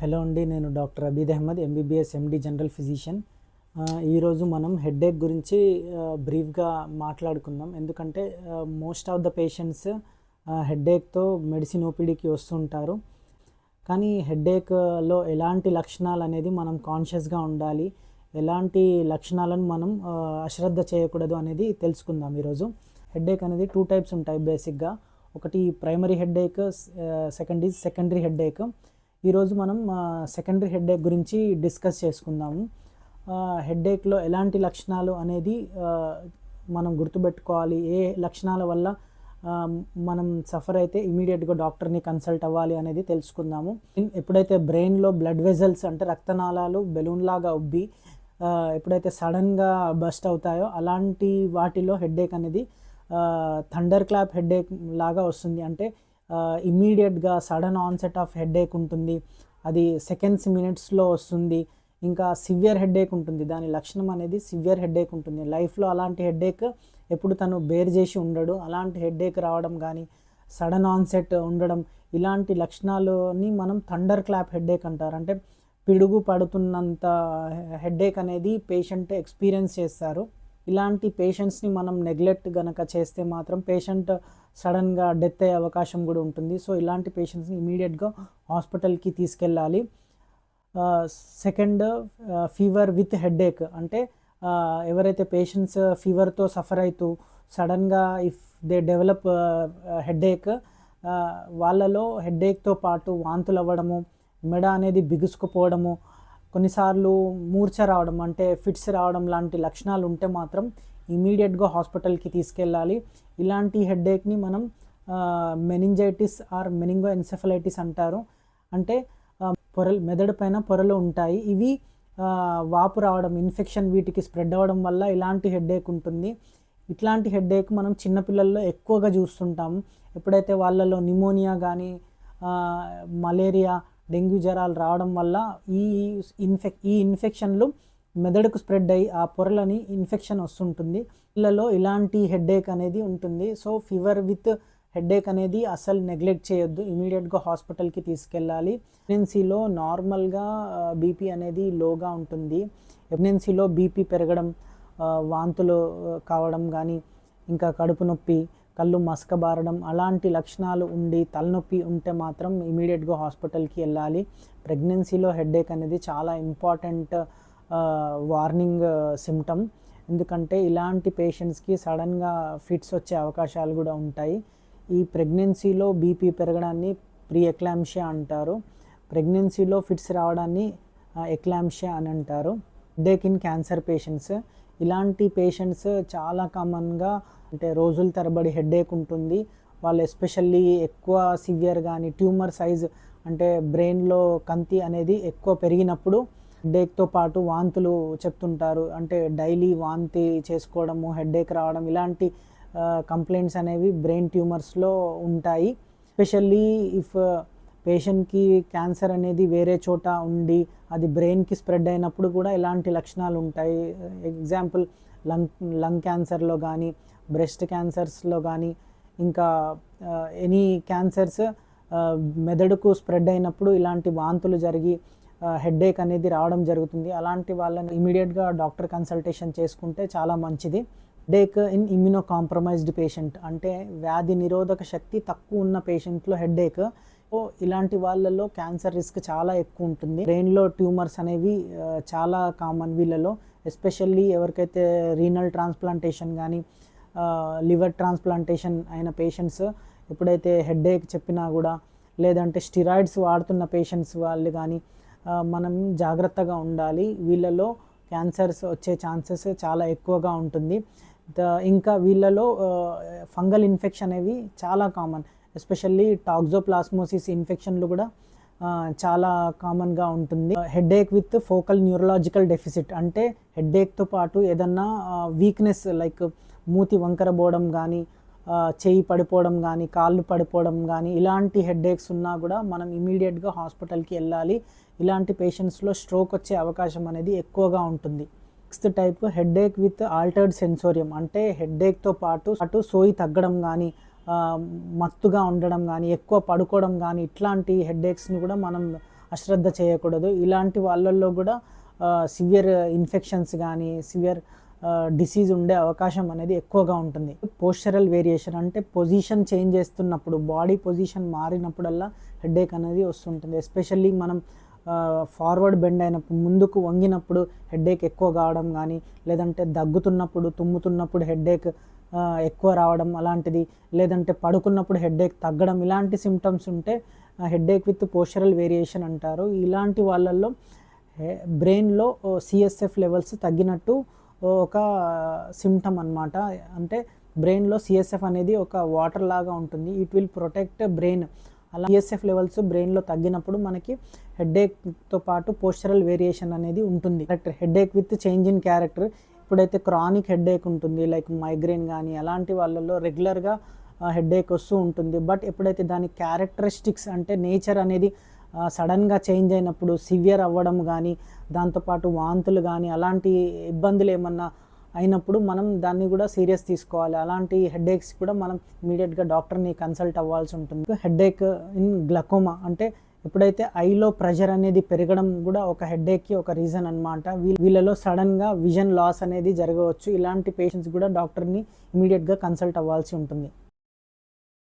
Hello అండి, నేను doctor Abid Ahmed, MBBS MD general physician. ఈరోజు మనం హెడేక్ గురించి బ్రీఫ్గా మాట్లాడుకుందాం. ఎందుకంటే మోస్ట్ ఆఫ్ ద పేషెంట్స్ హెడేక్తో మెడిసిన్ ఓపీడీకి వస్తుంటారు. కానీ హెడేక్లో ఎలాంటి లక్షణాలు అనేది మనం కాన్షియస్గా ఉండాలి, ఎలాంటి లక్షణాలను మనం అశ్రద్ధ చేయకూడదు అనేది తెలుసుకుందాం ఈరోజు. హెడేక్ అనేది 2 టైప్స్ ఉంటాయి బేసిక్గా. ఒకటి ప్రైమరీ హెడేక్, సెకండరీ హెడేక్. ఈరోజు మనం సెకండరీ హెడేక్ గురించి డిస్కస్ చేసుకుందాము. హెడేక్లో ఎలాంటి లక్షణాలు అనేది మనం గుర్తుపెట్టుకోవాలి, ఏ లక్షణాల వల్ల మనం సఫర్ అయితే ఇమీడియట్గా డాక్టర్ని కన్సల్ట్ అవ్వాలి అనేది తెలుసుకుందాము. ఎప్పుడైతే బ్రెయిన్లో బ్లడ్ వెజల్స్ అంటే రక్తనాళాలు బెలూన్ లాగా ఉబ్బి ఎప్పుడైతే సడన్గా బస్ట్ అవుతాయో అలాంటి వాటిలో హెడేక్ అనేది థండర్ క్లాప్ హెడేక్ లాగా వస్తుంది. అంటే ఇమ్మీడియట్గా సడన్ ఆన్సెట్ ఆఫ్ హెడేక్ ఉంటుంది, అది సెకండ్స్ మినిట్స్లో వస్తుంది. ఇంకా సివియర్ హెడేక్ ఉంటుంది, దాని లక్షణం అనేది సివియర్ హెడేక్ ఉంటుంది. లైఫ్లో అలాంటి హెడేక్ ఎప్పుడు తను బేర్ చేసి ఉండడు, అలాంటి హెడేక్ రావడం కానీ సడన్ ఆన్సెట్ ఉండడం, ఇలాంటి లక్షణాలని మనం థండర్ క్లాప్ హెడేక్ అంటారు. అంటే పిడుగు పడుతున్నంత హెడేక్ అనేది పేషెంట్ ఎక్స్పీరియన్స్ చేస్తారు. ఇలాంటి పేషెంట్స్ని మనం నెగ్లెక్ట్ గనక చేస్తే మాత్రం పేషెంట్ సడన్గా డెత్ అయ్యే అవకాశం కూడా ఉంటుంది. సో ఇలాంటి పేషెంట్స్ని ఇమీడియట్గా హాస్పిటల్కి తీసుకెళ్ళాలి. Second, fever with headache. అంటే ఎవరైతే పేషెంట్స్ ఫీవర్తో సఫర్ అవుతూ సడన్గా ఇఫ్ దే డెవలప్ హెడేక్, వాళ్ళలో హెడేక్తో పాటు వాంతులు అవ్వడము, మెడ అనేది బిగుసుకుపోవడము, కొన్నిసార్లు మూర్ఛ రావడం అంటే ఫిట్స్ రావడం లాంటి లక్షణాలు ఉంటే మాత్రం ఇమీడియట్గా హాస్పిటల్కి తీసుకెళ్ళాలి. ఇలాంటి హెడేక్ని మనం మెనింజైటిస్ ఆర్ మెనింగో ఎన్సెఫలైటిస్ అంటారు. అంటే మెదడు పైన పొరలు ఉంటాయి, ఇవి వాపు రావడం, ఇన్ఫెక్షన్ వీటికి స్ప్రెడ్ అవ్వడం వల్ల ఇలాంటి హెడేక్ ఉంటుంది. ఇట్లాంటి హెడేక్ మనం చిన్నపిల్లల్లో ఎక్కువగా చూస్తుంటాము. ఎప్పుడైతే వాళ్ళలో నిమోనియా కానీ మలేరియా, డెంగ్యూ జ్వరాలు రావడం వల్ల ఈ ఇన్ఫెక్షన్లు మెదడుకు స్ప్రెడ్ అయ్యి ఆ పొరలని ఇన్ఫెక్షన్ వస్తుంటుంది. పిల్లల్లో ఇలాంటి హెడేక్ అనేది ఉంటుంది. సో ఫీవర్ విత్ హెడేక్ అనేది అసలు నెగ్లెక్ట్ చేయొద్దు, ఇమీడియట్గా హాస్పిటల్కి తీసుకెళ్ళాలి. ప్రెగ్నెన్సీలో నార్మల్గా బీపీ అనేది లోగా ఉంటుంది. ప్రెగ్నెన్సీలో బీపీ పెరగడం, వాంతులు కావడం కానీ, ఇంకా కడుపు నొప్పి, కళ్ళు మసకబారడం అలాంటి లక్షణాలు ఉండి తలనొప్పి ఉంటే మాత్రం ఇమీడియట్గా హాస్పిటల్కి వెళ్ళాలి. ప్రెగ్నెన్సీలో హెడేక్ అనేది చాలా ఇంపార్టెంట్ వార్నింగ్ సిమ్టమ్. ఎందుకంటే ఇలాంటి పేషెంట్స్కి సడన్గా ఫిట్స్ వచ్చే అవకాశాలు కూడా ఉంటాయి. ఈ ప్రెగ్నెన్సీలో బీపీ పెరగడాన్ని ప్రీ ఎక్లాంప్షియా అంటారు. ప్రెగ్నెన్సీలో ఫిట్స్ రావడాన్ని ఎక్లాంప్షియా అని అంటారు. హెడేక్ ఇన్ క్యాన్సర్ పేషెంట్స్, ఇలాంటి పేషెంట్స్ చాలా కామన్గా అంటే రోజుల తరబడి హెడేక్ ఉంటుంది. వాళ్ళు ఎస్పెషల్లీ ఎక్కువ సివియర్ కానీ ట్యూమర్ సైజ్ అంటే బ్రెయిన్లో కంతి అనేది ఎక్కువ పెరిగినప్పుడు హెడేక్తో పాటు వాంతులు చెప్తుంటారు. అంటే డైలీ వాంతి చేసుకోవడము, హెడేక్ రావడం, ఇలాంటి కంప్లైంట్స్ అనేవి బ్రెయిన్ ట్యూమర్స్లో ఉంటాయి. ఎస్పెషల్లీ ఇఫ్ పేషెంట్కి క్యాన్సర్ అనేది వేరే చోట ఉండి అది బ్రెయిన్కి స్ప్రెడ్ అయినప్పుడు కూడా ఇలాంటి లక్షణాలు ఉంటాయి. ఎగ్జాంపుల్ లంగ్ క్యాన్సర్లో కానీ, బ్రెస్ట్ క్యాన్సర్స్లో కానీ, ఇంకా ఎనీ క్యాన్సర్స్ మెదడుకు స్ప్రెడ్ అయినప్పుడు ఇలాంటి వాంతులు జరిగి హెడేక్ అనేది రావడం జరుగుతుంది. అలాంటి వాళ్ళని ఇమీడియట్గా డాక్టర్ కన్సల్టేషన్ చేసుకుంటే చాలా మంచిది. Headache in immuno compromised patient అంటే వ్యాధి నిరోధక శక్తి తక్కువ ఉన్న పేషెంట్లో హెడేక్. ఇలాంటి వాళ్ళల్లో క్యాన్సర్ రిస్క్ చాలా ఎక్కువ ఉంటుంది. బ్రెయిన్లో ట్యూమర్స్ అనేవి చాలా కామన్ వీళ్ళలో. ఎస్పెషల్లీ ఎవరికైతే రీనల్ ట్రాన్స్ప్లాంటేషన్ కానీ లివర్ ట్రాన్స్ప్లాంటేషన్ అయిన పేషెంట్స్ ఎప్పుడైతే హెడేక్ చెప్పినా కూడా, లేదంటే స్టిరాయిడ్స్ వాడుతున్న పేషెంట్స్ వాళ్ళు కానీ మనం జాగ్రత్తగా ఉండాలి. వీళ్ళలో క్యాన్సర్స్ వచ్చే ఛాన్సెస్ చాలా ఎక్కువగా ఉంటుంది. ఇంకా వీళ్ళలో ఫంగల్ ఇన్ఫెక్షన్ అనేవి చాలా కామన్. ఎస్పెషల్లీ టాక్సోప్లాస్మోసిస్ ఇన్ఫెక్షన్లు కూడా చాలా కామన్గా ఉంటుంది. Headache with focal neurological deficit అంటే హెడేక్తో పాటు ఏదన్నా వీక్నెస్ లైక్ మూతి వంకర పోవడం కానీ, చేయి పడిపోవడం కానీ, కాళ్ళు పడిపోవడం కానీ, ఇలాంటి హెడేక్స్ ఉన్నా కూడా మనం ఇమీడియట్గా హాస్పిటల్కి వెళ్ళాలి. ఇలాంటి పేషెంట్స్లో స్ట్రోక్ వచ్చే అవకాశం అనేది ఎక్కువగా ఉంటుంది. Next type headache with altered sensorium అంటే హెడేక్తో పాటు సోయి తగ్గడం కానీ, మత్తుగా ఉండడం కానీ, ఎక్కువ పడుకోవడం కానీ, ఇట్లాంటి హెడేక్స్ని కూడా మనం అశ్రద్ధ చేయకూడదు. ఇలాంటి వాళ్ళల్లో కూడా సివియర్ ఇన్ఫెక్షన్స్ కానీ సివియర్ డిసీజ్ ఉండే అవకాశం అనేది ఎక్కువగా ఉంటుంది. పోస్చరల్ వేరియేషన్ అంటే పొజిషన్ చేంజ్ చేస్తున్నప్పుడు, బాడీ పొజిషన్ మారినప్పుడల్లా హెడేక్ అనేది వస్తుంటుంది. ఎస్పెషల్లీ మనం ఫార్వర్డ్ బెండ్ అయినప్పుడు, ముందుకు వంగినప్పుడు హెడేక్ ఎక్కువ కావడం కానీ, లేదంటే దగ్గుతున్నప్పుడు తుమ్ముతున్నప్పుడు హెడేక్ ఎక్కువ రావడం అలాంటిది, లేదంటే పడుకున్నప్పుడు హెడేక్ తగ్గడం, ఇలాంటి సిమ్టమ్స్ ఉంటే హెడేక్ విత్ పోస్చరల్ వేరియేషన్ అంటారు. ఇలాంటి వాళ్ళల్లో బ్రెయిన్లో సిఎస్ఎఫ్ లెవెల్స్ తగ్గినట్టు ఒక సిమ్టమ్ అన్నమాట. అంటే బ్రెయిన్లో సిఎస్ఎఫ్ అనేది ఒక వాటర్ లాగా ఉంటుంది. It will protect brain. అలా సిఎస్ఎఫ్ లెవెల్స్ బ్రెయిన్లో తగ్గినప్పుడు మనకి హెడేక్తో పాటు పోస్చరల్ వేరియేషన్ అనేది ఉంటుంది. Headache with change in character. ఇప్పుడైతే క్రానిక్ హెడేక్ ఉంటుంది, లైక్ మైగ్రేన్ కానీ, అలాంటి వాళ్ళల్లో రెగ్యులర్గా హెడేక్ వస్తూ ఉంటుంది. బట్ ఎప్పుడైతే దాని క్యారెక్టరిస్టిక్స్ అంటే నేచర్ అనేది సడన్గా చేంజ్ అయినప్పుడు, సివియర్ అవ్వడం కానీ, దాంతోపాటు వాంతులు కానీ, అలాంటి ఇబ్బందులు ఏమన్నా అయినప్పుడు మనం దాన్ని కూడా సీరియస్ తీసుకోవాలి. అలాంటి హెడేక్స్ కూడా మనం ఇమీడియట్గా డాక్టర్ని కన్సల్ట్ అవ్వాల్సి ఉంటుంది. హెడేక్ ఇన్ గ్లకోమా అంటే ఎప్పుడైతే ఐలో ప్రెషర్ అనేది పెరగడం కూడా ఒక హెడేక్కి ఒక రీజన్ అనమాట. వీళ్ళలో సడన్గా విజన్ లాస్ అనేది జరగవచ్చు. ఇలాంటి పేషెంట్స్ కూడా డాక్టర్ని ఇమీడియట్గా కన్సల్ట్ అవ్వాల్సి ఉంటుంది.